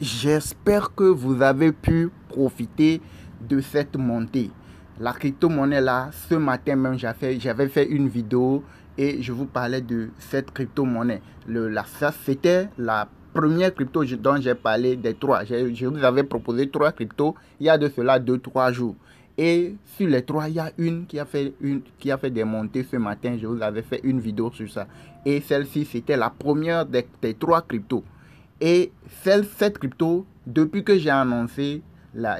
J'espère que vous avez pu profiter de cette montée. La crypto-monnaie là, ce matin même, j'avais fait une vidéo et je vous parlais de cette crypto-monnaie. Ça, c'était la première crypto dont j'ai parlé des trois. Je vous avais proposé trois cryptos il y a de cela 2-3 jours. Et sur les trois, il y a une qui a fait des montées ce matin. Je vous avais fait une vidéo sur ça. Et celle-ci, c'était la première des trois cryptos. Et cette crypto, depuis que j'ai annoncé,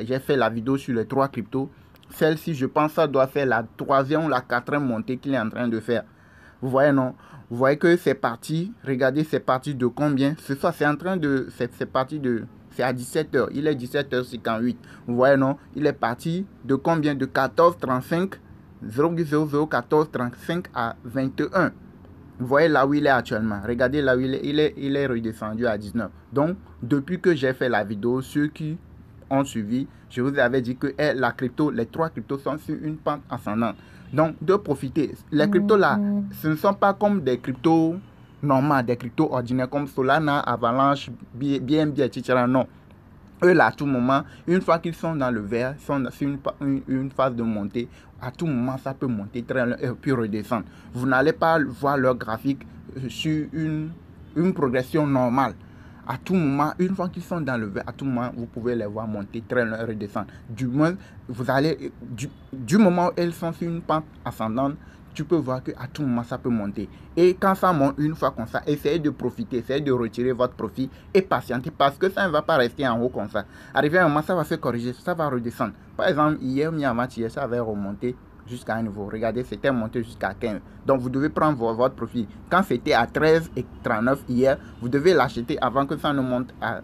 j'ai fait la vidéo sur les trois cryptos, celle-ci, je pense, ça doit faire la troisième ou la quatrième montée qu'il est en train de faire. Vous voyez, non? Vous voyez que c'est parti. Regardez, c'est parti de combien? C'est ça, c'est en train de. C'est parti de. C'est à 17h. Il est 17h58. Vous voyez, non? Il est parti de combien? De 14,35. 0,001435 à 21. Vous voyez là où il est actuellement. Regardez là où il est redescendu à 19. Donc, depuis que j'ai fait la vidéo, ceux qui ont suivi, je vous avais dit que les trois cryptos sont sur une pente ascendante. Donc, de profiter. Les cryptos là, ce ne sont pas comme des cryptos normales, des cryptos ordinaires comme Solana, Avalanche, BNB, etc. Non. Eux là, à tout moment, une fois qu'ils sont dans le vert, ils sont sur une phase de montée, à tout moment, ça peut monter très loin et puis redescendre. Vous n'allez pas voir leur graphique sur une progression normale. À tout moment, une fois qu'ils sont dans le vert, à tout moment, vous pouvez les voir monter très loin et redescendre. Du moins, du moment où elles sont sur une pente ascendante, tu peux voir qu'à tout moment, ça peut monter. Et quand ça monte une fois comme ça, essayez de profiter, essayez de retirer votre profit et patienter parce que ça ne va pas rester en haut comme ça. Arrivé à un moment, ça va se corriger, ça va redescendre. Par exemple, hier, mi-avant-hier, ça avait remonté jusqu'à un niveau. Regardez, c'était monté jusqu'à 15. Donc, vous devez prendre votre profit. Quand c'était à 13,39 hier, vous devez l'acheter avant que ça ne monte à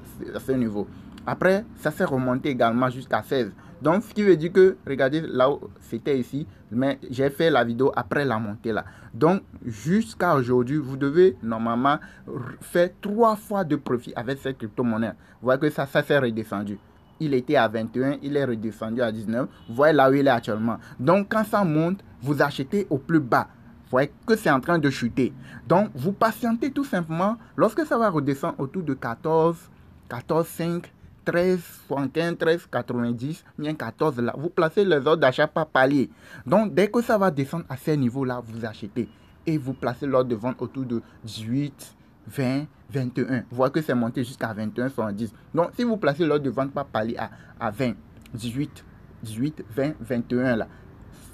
ce niveau. Après, ça s'est remonté également jusqu'à 16. Donc, ce qui veut dire que, regardez, là où c'était ici, mais j'ai fait la vidéo après la montée là. Donc, jusqu'à aujourd'hui, vous devez normalement faire 3 fois de profit avec cette crypto-monnaie. Vous voyez que ça s'est redescendu. Il était à 21, il est redescendu à 19. Vous voyez là où il est actuellement. Donc, quand ça monte, vous achetez au plus bas. Vous voyez que c'est en train de chuter. Donc, vous patientez tout simplement. Lorsque ça va redescendre autour de 14, 14,5, 13,75, 13,90, bien 14 là, vous placez les ordres d'achat par palier. Donc, dès que ça va descendre à ces niveaux-là, vous achetez. Et vous placez l'ordre de vente autour de 18, 20, 21. Vous voyez que c'est monté jusqu'à 21, 70. Donc, si vous placez l'ordre de vente par palier à 20, 18, 20, 21 là,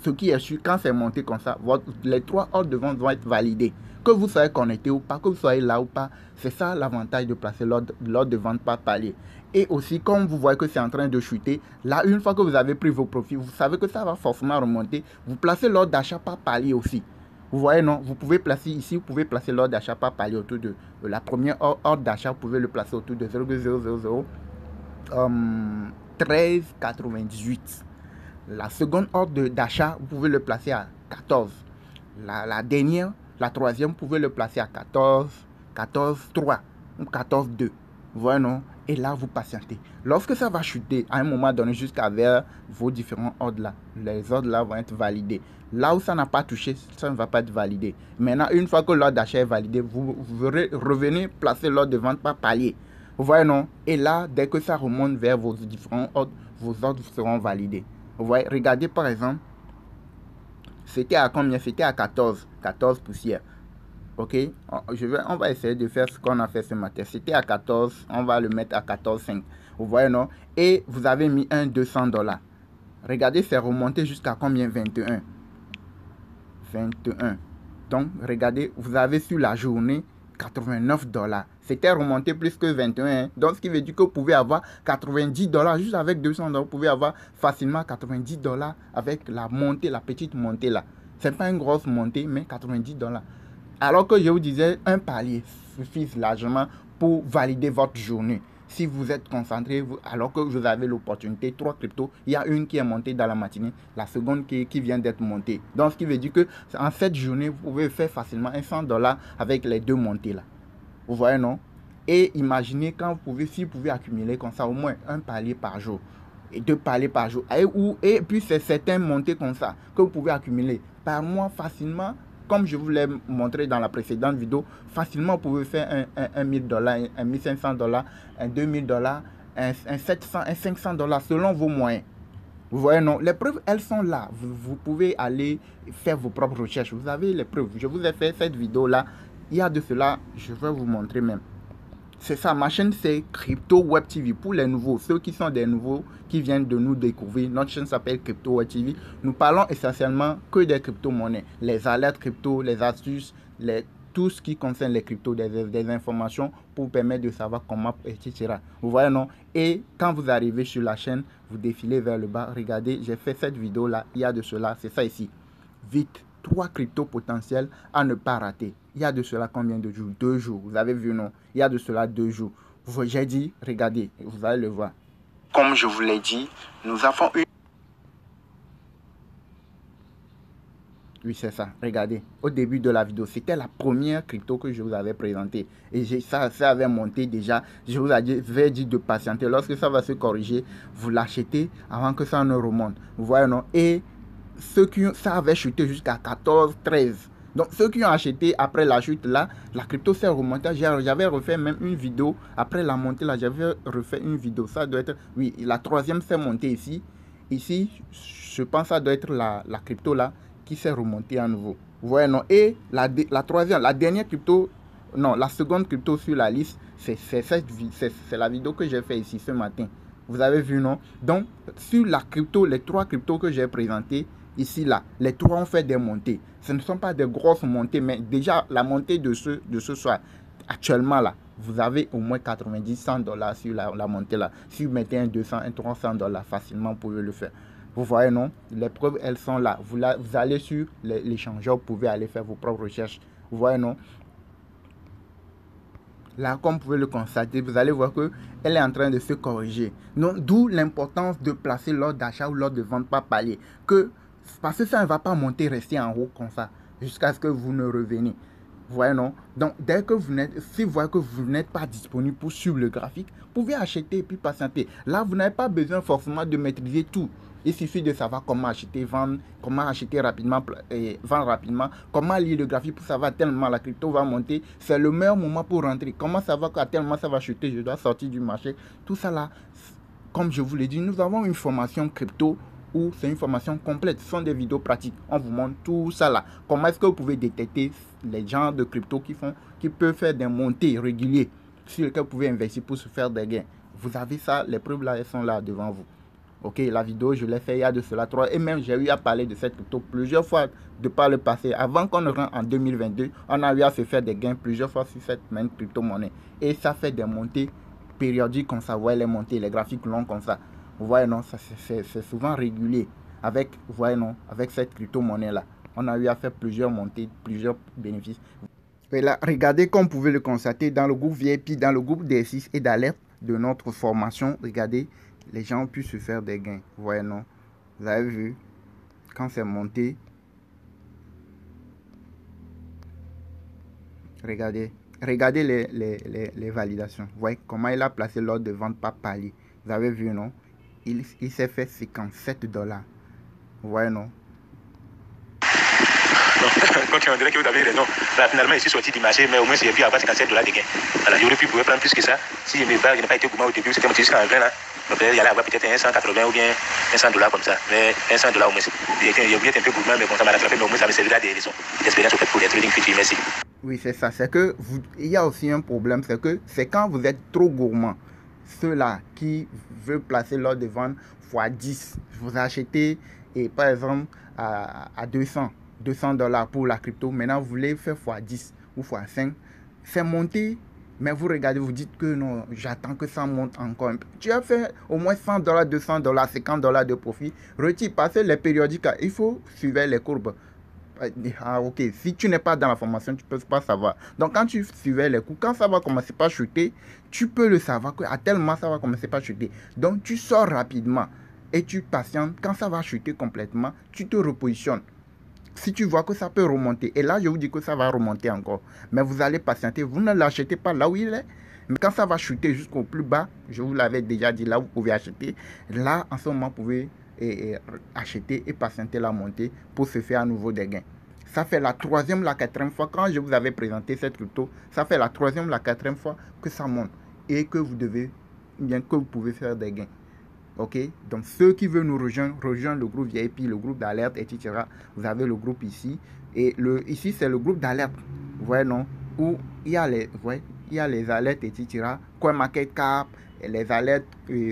ce qui est sûr, quand c'est monté comme ça, les trois ordres de vente vont être validés. Que vous soyez connecté ou pas, que vous soyez là ou pas, c'est ça l'avantage de placer l'ordre de vente par palier. Et aussi, comme vous voyez que c'est en train de chuter, là, une fois que vous avez pris vos profits, vous savez que ça va forcément remonter. Vous placez l'ordre d'achat par palier aussi. Vous voyez, non? Vous pouvez placer ici, vous pouvez placer l'ordre d'achat par palier autour de la première ordre d'achat, vous pouvez le placer autour de 0,000 13,98. La seconde ordre d'achat, vous pouvez le placer à 14. La dernière, la troisième, vous pouvez le placer à 14, 14,3 ou 14,2. Vous voyez, non? Et là, vous patientez. Lorsque ça va chuter, à un moment donné, jusqu'à vers vos différents ordres là, les ordres là vont être validés. Là où ça n'a pas touché, ça ne va pas être validé. Maintenant, une fois que l'ordre d'achat est validé, vous revenez placer l'ordre de vente par palier. Vous voyez, non? Et là, dès que ça remonte vers vos différents ordres, vos ordres seront validés. Vous voyez, regardez par exemple, c'était à combien? C'était à 14 poussières. Ok, on va essayer de faire ce qu'on a fait ce matin. C'était à 14, on va le mettre à 14,5. Vous voyez, non? Et vous avez mis un $200. Regardez, c'est remonté jusqu'à combien? 21. 21. Donc, regardez, vous avez sur la journée $89. C'était remonté plus que 21. Donc, ce qui veut dire que vous pouvez avoir $90 juste avec $200. Vous pouvez avoir facilement $90 avec la montée, la petite montée là. Ce n'est pas une grosse montée, mais $90. Alors que je vous disais, un palier suffit largement pour valider votre journée. Si vous êtes concentré, alors que vous avez l'opportunité, 3 cryptos, il y a une qui est montée dans la matinée, la seconde qui vient d'être montée. Donc, ce qui veut dire que en cette journée, vous pouvez faire facilement un $100 avec les deux montées là. Vous voyez, non? Et imaginez quand si vous pouvez accumuler comme ça au moins un palier par jour et 2 paliers par jour. Et puis, c'est certaines montées comme ça que vous pouvez accumuler par mois facilement. comme je vous l'ai montré dans la précédente vidéo, facilement vous pouvez faire un $1000, un $1500, un $2000, un 700, un $500 selon vos moyens. Vous voyez, non, les preuves, elles sont là. Vous pouvez aller faire vos propres recherches. Vous avez les preuves. Je vous ai fait cette vidéo-là. Il y a de cela, je vais vous montrer même. C'est ça, ma chaîne, c'est Crypto Web TV. Pour les nouveaux, ceux qui sont des nouveaux, qui viennent de nous découvrir, notre chaîne s'appelle Crypto Web TV. Nous parlons essentiellement que des crypto-monnaies. Les alertes crypto, les astuces, tout ce qui concerne les cryptos, des informations pour permettre de savoir comment, etc. Vous voyez, non? Et quand vous arrivez sur la chaîne, vous défilez vers le bas. Regardez, j'ai fait cette vidéo-là, il y a de cela, c'est ça ici. Vite, 3 cryptos potentiels à ne pas rater. Il y a de cela combien de jours? 2 jours. Vous avez vu, non? Il y a de cela 2 jours. J'ai dit, regardez, vous allez le voir. Comme je vous l'ai dit, nous avons eu... Oui, c'est ça. Regardez, au début de la vidéo, c'était la première crypto que je vous avais présentée. Et ça avait monté déjà. Je vous avais dit de patienter. Lorsque ça va se corriger, vous l'achetez avant que ça ne remonte. Vous voyez, non? Et ceux qui ça avait chuté jusqu'à 14, 13. Donc, ceux qui ont acheté après la chute là, la crypto s'est remontée. J'avais refait même une vidéo. Après la montée là, j'avais refait une vidéo. Ça doit être... Oui, la troisième s'est montée ici. Ici, je pense que ça doit être la crypto là qui s'est remontée à nouveau. Vous voyez, non? Et la troisième, la dernière crypto, non, la seconde crypto sur la liste, c'est la vidéo que j'ai fait ici ce matin. Vous avez vu, non? Donc, sur la crypto, les 3 cryptos que j'ai présentées, ici, là, les 3 ont fait des montées. Ce ne sont pas des grosses montées, mais déjà, la montée de ce soir, actuellement, là, vous avez au moins 90-100 $ sur la montée, là. Si vous mettez un 200, un 300 $, facilement, vous pouvez le faire. Vous voyez, non? Les preuves, elles sont là. Vous allez sur l'échangeur, vous pouvez aller faire vos propres recherches. Vous voyez, non? Là, comme vous pouvez le constater, vous allez voir qu'elle est en train de se corriger. D'où l'importance de placer l'ordre d'achat ou l'ordre de vente par palier. Parce que ça ne va pas monter, rester en haut comme ça, jusqu'à ce que vous ne reveniez. Vous voyez, non? Donc, dès que si vous voyez que vous n'êtes pas disponible pour suivre le graphique, vous pouvez acheter et puis patienter. Là, vous n'avez pas besoin forcément de maîtriser tout. Il suffit de savoir comment acheter, vendre, comment acheter rapidement et vendre rapidement, comment lire le graphique pour savoir tellement la crypto va monter. C'est le meilleur moment pour rentrer. Comment savoir qu'à tellement ça va chuter, je dois sortir du marché. Tout ça là, comme je vous l'ai dit, nous avons une formation crypto où c'est une formation complète. Ce sont des vidéos pratiques. On vous montre tout ça là. Comment est-ce que vous pouvez détecter les genres de crypto qui peuvent faire des montées régulières sur lesquelles vous pouvez investir pour se faire des gains. Vous avez ça, les preuves là, elles sont là devant vous. Ok, la vidéo, je l'ai fait il y a de cela 3. Et même, j'ai eu à parler de cette crypto plusieurs fois de par le passé. Avant qu'on ne rentre en 2022, on a eu à se faire des gains plusieurs fois sur cette même crypto-monnaie. Et ça fait des montées périodiques comme ça. Vous voyez les montées, les graphiques longs comme ça. Vous voyez, non, c'est souvent régulier. Vous voyez, non, avec cette crypto-monnaie-là. On a eu à faire plusieurs montées, plusieurs bénéfices. Et là, regardez comme vous pouvez le constater dans le groupe VIP, dans le groupe d'exercice et d'alerte de notre formation. Regardez, les gens ont pu se faire des gains. Vous voyez, non? Vous avez vu, quand c'est monté, regardez les validations. Vous voyez comment il a placé l'ordre de vente par palier. Vous avez vu, non? Il s'est fait 57 $. Vous voyez, non? Donc, on dirait que vous avez raison. Là, finalement, je suis sorti du marché, mais au moins, j'ai pu avoir 57 $ de gain. Alors, j'aurais pu pouvoir prendre plus que ça. Si je n'ai pas été gourmand au début, c'était monté jusqu'à 20 là. Donc, il y allait avoir peut-être 180 ou bien 100 $ comme ça. Mais 100 $ au moins. J'ai oublié d'être un peu gourmand, mais bon, ça m'a rattrapé. Mais au moins, ça me servira des leçons d'expérience pour les trading futurs. Merci. Oui, c'est ça. C'est que il y a aussi un problème. C'est quand vous êtes trop gourmand. Ceux-là qui veulent placer l'ordre de vente x 10, vous achetez, et par exemple, à 200 $ pour la crypto. Maintenant, vous voulez faire x 10 ou x 5. C'est monté. Mais vous regardez, vous dites que non, j'attends que ça monte encore un peu. Tu as fait au moins 100 $, 200 $, 50 $ de profit. Retire, passez les périodiques. Il faut suivre les courbes. Ah, ok. Si tu n'es pas dans la formation, tu ne peux pas savoir. Donc, quand tu suivais les coups, quand ça va commencer par chuter, tu peux le savoir qu'à tel moment, ça va commencer par chuter. Donc, tu sors rapidement et tu patientes. Quand ça va chuter complètement, tu te repositionnes. Si tu vois que ça peut remonter, et là je vous dis que ça va remonter encore, mais vous allez patienter, vous ne l'achetez pas là où il est, mais quand ça va chuter jusqu'au plus bas, je vous l'avais déjà dit, là vous pouvez acheter, là en ce moment vous pouvez acheter et patienter la montée pour se faire à nouveau des gains. Ça fait la troisième, la quatrième fois. Quand je vous avais présenté cette crypto, ça fait la troisième, la quatrième fois que ça monte. Et que vous devez, bien que vous pouvez faire des gains. Ok, donc ceux qui veulent nous rejoindre le groupe VIP, le groupe d'alerte, etc. Vous avez le groupe ici. Et ici, c'est le groupe d'alerte. Vous voyez, non? Où il y a les alertes, etc. CoinMarketCap, les alertes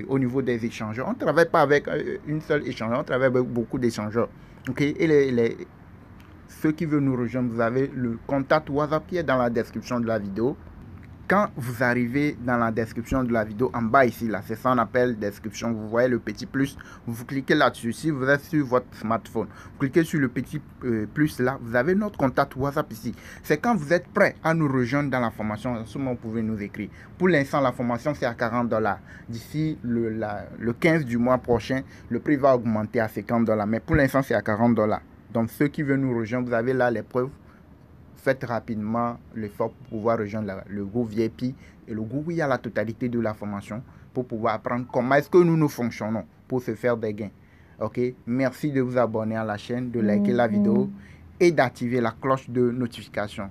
au niveau des échangeurs. On ne travaille pas avec une seule échangeur, on travaille avec beaucoup d'échangeurs. Ok, et ceux qui veulent nous rejoindre, vous avez le contact WhatsApp qui est dans la description de la vidéo. Quand vous arrivez dans la description de la vidéo, en bas ici, là, c'est ça qu'on appelle description. Vous voyez le petit plus, vous cliquez là-dessus. Si vous êtes sur votre smartphone, vous cliquez sur le petit plus là, vous avez notre contact WhatsApp ici. C'est quand vous êtes prêt à nous rejoindre dans la formation, en ce moment, vous pouvez nous écrire. Pour l'instant, la formation, c'est à $40. D'ici le 15 du mois prochain, le prix va augmenter à $50. Mais pour l'instant, c'est à $40. Donc, ceux qui veulent nous rejoindre, vous avez là les preuves. Faites rapidement l'effort pour pouvoir rejoindre le groupe VIP et le groupe où il y a la totalité de la formation pour pouvoir apprendre comment est-ce que nous fonctionnons pour se faire des gains. Ok, merci de vous abonner à la chaîne, de liker la vidéo et d'activer la cloche de notification.